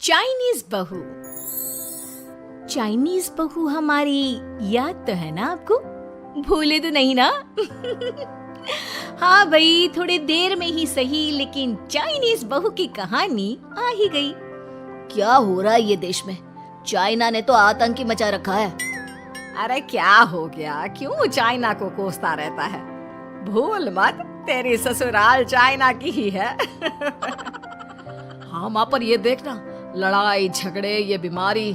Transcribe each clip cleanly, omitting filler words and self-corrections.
Chinese बहू। Chinese बहू हमारी याद तो है ना आपको? भूले तो नहीं ना? हाँ भाई, थोड़ी देर में ही सही, लेकिन चाइनीज बहू की कहानी आ ही गई। क्या हो रहा है ये देश में? चाइना ने तो आतंक ही मचा रखा है। अरे क्या हो गया? क्यों चाइना को कोसता रहता है? भूल मत, तेरी ससुराल चाइना की ही है। हाँ माँ, पर ये देखना, लड़ाई झगड़े, ये बीमारी,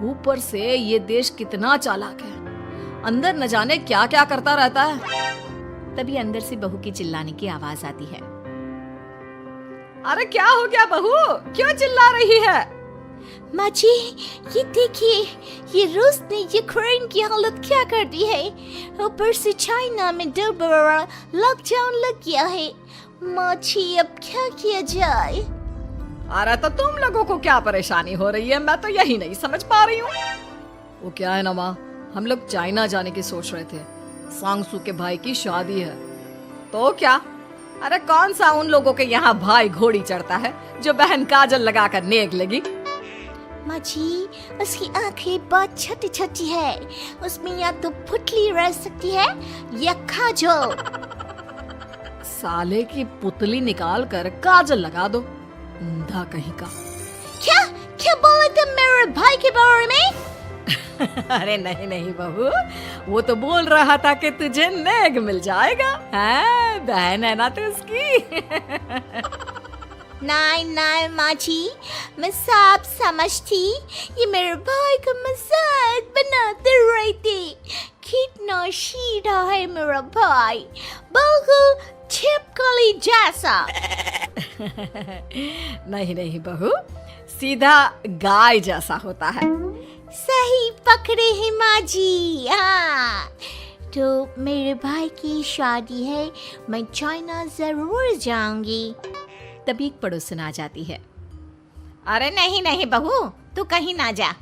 ऊपर से ये देश कितना चालाक है, अंदर न जाने क्या क्या करता रहता है। तभी अंदर से बहू की चिल्लाने की आवाज आती है। अरे क्या हो गया बहू, क्यों चिल्ला रही है? माँ जी, ये देखिए, ये रूस ने यूक्रेन की हालत क्या कर दी है। ऊपर से चाइना में डर बड़ा लॉकडाउन लग गया है। माँ जी, अब क्या किया जाए? अरे तो तुम लोगों को क्या परेशानी हो रही है, मैं तो यही नहीं समझ पा रही हूँ। वो क्या है ना माँ, हम लोग चाइना जाने की सोच रहे थे, सांगसू के भाई की शादी है। तो क्या? अरे कौन सा उन लोगों के यहाँ भाई घोड़ी चढ़ता है जो बहन काजल लगाकर नेक लगी? माँ जी, उसकी आंखें बहुत छोटी छोटी है, उसमें या तो पुतली रह सकती है या काजल। साले की पुतली निकाल कर काजल लगा दो, अंधा कहीं का। क्या क्या बोले तुम मेरे भाई के बारे में? अरे नहीं नहीं बहू, वो तो बोल रहा था कि तुझे नेग मिल जाएगा। हैं, बहन है ना तू उसकी। नहीं नहीं माँ जी, मैं सब समझती, ये मेरे भाई का मजाक बनाते रहते। कितना सीधा है मेरा भाई, बिल्कुल छिपकली जैसा। नहीं नहीं बहू, सीधा गाय जैसा होता है। सही पकड़े हैं माँ जी। हाँ, तो मेरे भाई की शादी है, मैं चाइना जरूर जाऊंगी। तभी एक पड़ोसन आ जाती है। अरे नहीं नहीं बहू, तू कहीं ना जा,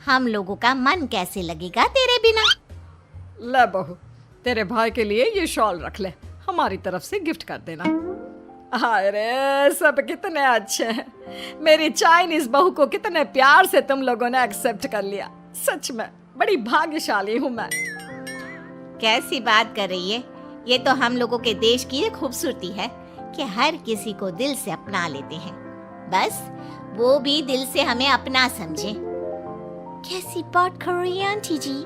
हम लोगों का मन कैसे लगेगा तेरे बिना। ले बहू, तेरे भाई के लिए ये शॉल रख ले, हमारी तरफ से गिफ्ट कर देना। अरे सब कितने अच्छे हैं, मेरी चाइनीज बहू को कितने प्यार से तुम लोगों ने एक्सेप्ट कर लिया। सच में बड़ी भाग्यशाली हूँ मैं। कैसी बात कर रही है? ये तो हम लोगों के देश की खूबसूरती है कि हर किसी को दिल से अपना लेते हैं, बस वो भी दिल से हमें अपना समझे। कैसी बात कर रही हैं आंटी जी?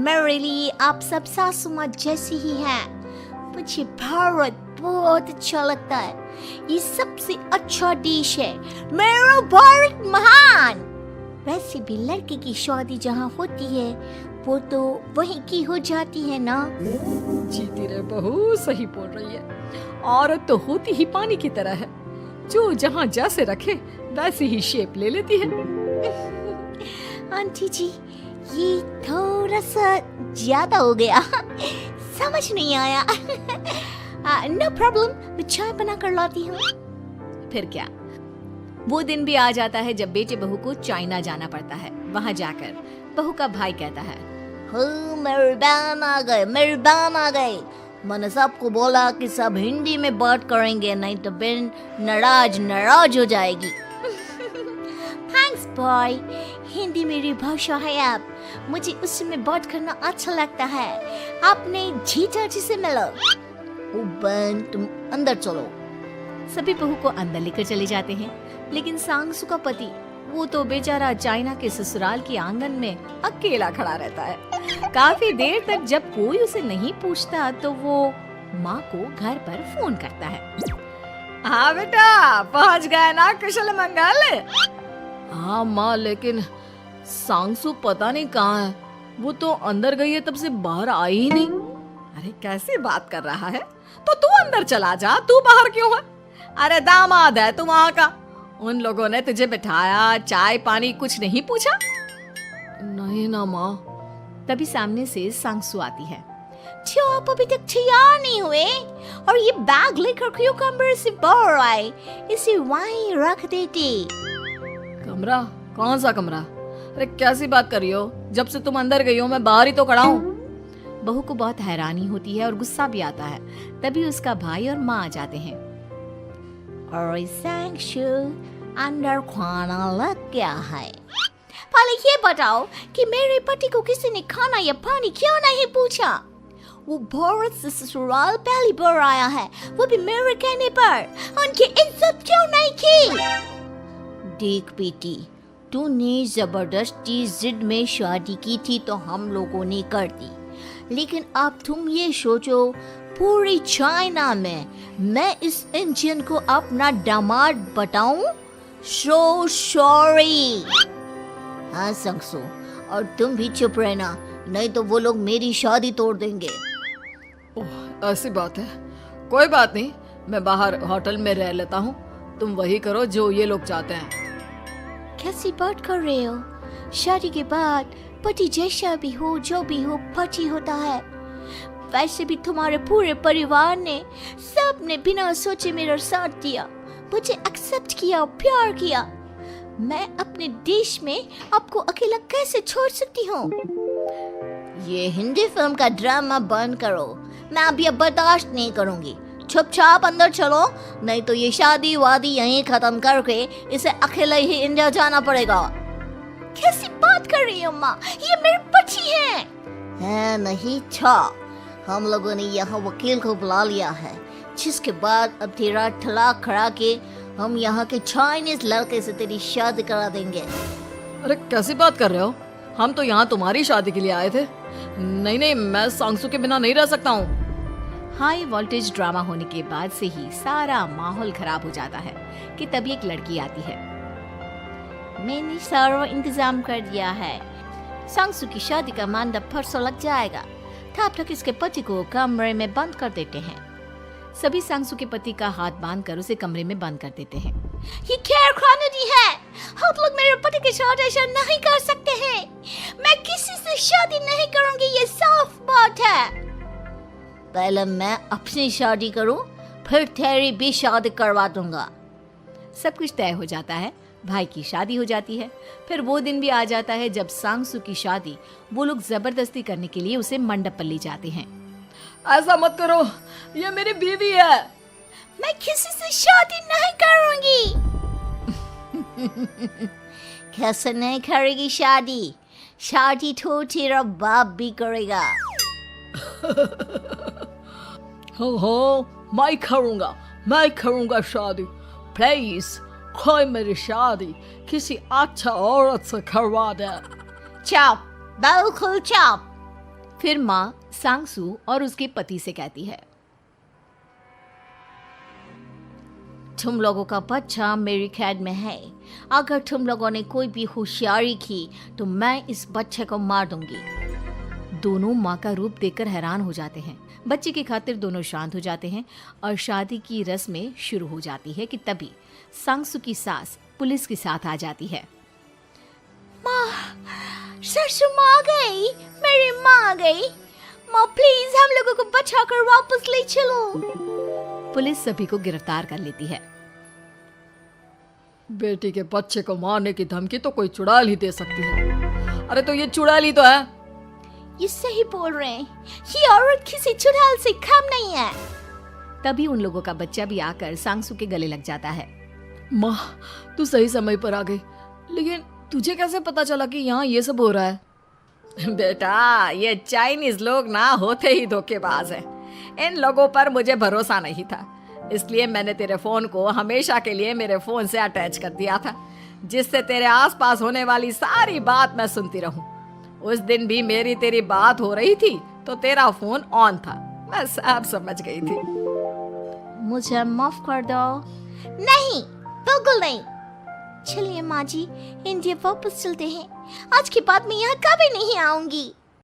मेरे लिए आप सब सासू माँ जैसी ही हैं। मुझे भारत बहुत अच्छा लगता है, ये सबसे अच्छा देश है, मेरा भारत महान। वैसे भी लड़के की शादी जहाँ होती है वो तो वहीं की हो जाती है ना। जीती रे बहू, सही बोल रही है। औरत तो होती ही पानी की तरह है, जो जहाँ जैसे रखे वैसी ही शेप ले लेती है। आंटी जी, ये थोड़ा सा ज्यादा हो गया, समझ नहीं आया। नो प्रॉब्लम, मैं चाय बना कर लाती हूँ। फिर क्या, वो दिन भी आ जाता है जब बेटे बहू को चाइना जाना पड़ता है। वहाँ जाकर बहू का भाई कहता है, मेहरबान आ गए, मेहरबान आ गए। मैंने सबको बोला कि सब हिंदी में बात करेंगे, नहीं तो बहन नाराज हो जाएगी। थैंक्स बॉय, हिंदी मेरी भाषा है, आप मुझे उसमें बात करना अच्छा लगता है। आपने जीजा जी से मिलो। ओ बहन, तुम अंदर चलो। सभी बहू को अंदर लेकर चले जाते हैं, लेकिन सांगसू का पति, वो तो बेचारा चाइना के ससुराल के आंगन में अकेला खड़ा रहता है। काफी देर तक जब कोई उसे नहीं पूछता तो वो माँ को घर पर फोन करता है। हाँ बेटा, पहुँच गए ना कुशल मंगल? हाँ माँ, लेकिन सांगसू पता नहीं कहाँ है, वो तो अंदर गई है तब से बाहर आई ही नहीं। अरे कैसी बात कर रहा है? तो तू अंदर चला जा, तू बाहर क्यों है? अरे दामाद है तू वहाँ का, उन लोगों ने तुझे बिठाया, चाय पानी कुछ नहीं पूछा? नहीं ना माँ। तभी सामने से सांगसू आती है। क्यों आप अभी तक तैयार नहीं हुए? और ये बैग लेकर क्यों कमरे से बाहर आए? इसे वहीं रख देते। कमरा? कौन सा कमरा? अरे कैसी बात कर रही हो? जब से तुम अंदर गई हो मैं बाहर ही तो खड़ा हूँ। बहू को बहुत हैरानी होती है और गुस्सा भी आता है। तभी उसका भाई और माँ आ जाते हैं। और सांगसू, अंदर खाना लग गया है। पहले ये बताओ कि मेरे पति को किसी ने खाना या पानी क्यों नहीं पूछा? वो भारत से ससुराल पहली बार आया है, वो भी मेरे कहने पर। उनकी इज्जत क्यों नहीं की? देख बेटी, तूने जबरदस्ती जिद में शादी की थी तो हम लोगों ने कर दी, लेकिन अब तुम ये सोचो, पूरी चाइना में मैं इस इंडियन को अपना दामाद बताऊं? So sorry. हाँ संगसू, और तुम भी चुप रहना, नहीं तो वो लोग मेरी शादी तोड़ देंगे। ओह, ऐसी बात है। कोई बात नहीं, मैं बाहर होटल में रह लेता हूँ, तुम वही करो जो ये लोग चाहते हैं। कैसी बात कर रहे हो? शादी के बाद पति जैसा भी हो, जो भी हो, पति होता है। वैसे भी तुम्हारे पूरे परिवार ने, सबने बिना सोचे मेरा साथ दिया, मुझे एक्सेप्ट किया, प्यार किया। मैं अपने देश में आपको अकेला कैसे छोड़ सकती हूँ? ये हिंदी फिल्म का ड्रामा बंद करो, मैं अभी अब बर्दाश्त नहीं करूँगी। चुपचाप अंदर चलो, नहीं तो ये शादी वादी यहीं खत्म करके इसे अकेले ही इंडिया जाना पड़ेगा। कैसी बात कर रही हो माँ? ये मेरे पति हैं। नहीं था, हम लोगों ने यहाँ वकील को बुला लिया है, जिसके बाद अब तेरा तलाक करा के हम यहाँ के चाइनीज लड़के से तेरी शादी करा देंगे। अरे कैसी बात कर रहे हो? हम तो यहाँ तुम्हारी शादी के लिए आए थे। नहीं नहीं, मैं सांगसू के बिना नहीं रह सकता हूँ। हाई वोल्टेज ड्रामा होने के बाद से ही सारा माहौल खराब हो जाता है कि तभी एक लड़की आती है। मैंने सारा इंतजाम कर दिया है, सांगसू की शादी का मंडप परसों लग जाएगा। तब तक इसके पति को कमरे में बंद कर देते हैं। सभी सांगसू के पति का हाथ बांधकर उसे कमरे में बंद कर देते हैं। ये क्या कानूनी है? आप लोग मेरे पति के साथ ऐसा नहीं कर सकते हैं। मैं किसी से शादी नहीं करूंगी, ये साफ बात है। पहले मैं अपनी शादी करूं, फिर तेरी भी शादी करवा दूंगा। सब कुछ तय हो जाता है, भाई की शादी हो जाती है। फिर वो दिन भी आ जाता है जब सांगसू की शादी वो लोग जबरदस्ती करने के लिए उसे मंडप पर ले जाते हैं। ऐसा मत करो, ये मेरी बीवी है। मैं किसी से शादी नहीं करूंगी। कैसे नहीं करेगी शादी? शादी तो तेरा बाप भी करेगा। हो, मैं करूंगा शादी। प्लीज कोई मेरी शादी किसी अच्छा औरत से करवा दे। चुप, बिल्कुल चुप। फिर माँ सांगसू और उसके पति से कहती है, तुम लोगों का बच्चा मेरी कैद में है। अगर तुम लोगों ने कोई भी होशियारी की तो मैं इस बच्चे को मार दूंगी। दोनों माँ का रूप देखकर हैरान हो जाते हैं। बच्चे की खातिर दोनों शांत हो जाते हैं और शादी की रस्में शुरू हो जाती है कि तभी सांगसू की सास पुलिस के साथ आ जाती है। माँ, सरसू माँ आ गई, मेरी माँ आ गई। माँ प्लीज हम लोगों को बचाकर वापस ले चलो। पुलिस सभी को गिरफ्तार कर लेती है। बेटी के बच्चे को मारने की धमकी तो कोई चुड़ैल ही दे सकती है। अरे तो ये चुड़ैल ही तो है। ये सही बोल रहे हैं, ये औरत किसी चुड़ैल से कम नहीं है। तभी उन लोगों का बच्चा भी आकर सांगसू के गले लग जाता है। माँ, तू सही समय पर आ गई, लेकिन तुझे कैसे पता चला कि यहाँ ये सब हो रहा है? बेटा, ये चाइनीज लोग ना होते ही धोखेबाज हैं। इन लोगों पर मुझे भरोसा नहीं था, इसलिए मैंने तेरे फोन को हमेशा के लिए मेरे फोन से अटैच कर दिया था, जिससे तेरे आसपास होने वाली सारी बात मैं सुनती रहूं। उस दिन भी मेरी तेरी बात हो रही थी तो तेरा फोन ऑन था, मैं सब समझ गई थी। मुझे माफ कर दो। नहीं, बिल्कुल नहीं। चलिए माँ जी, इंडिया वापस चलते हैं। आज के बाद मैं यहाँ कभी नहीं आऊंगी।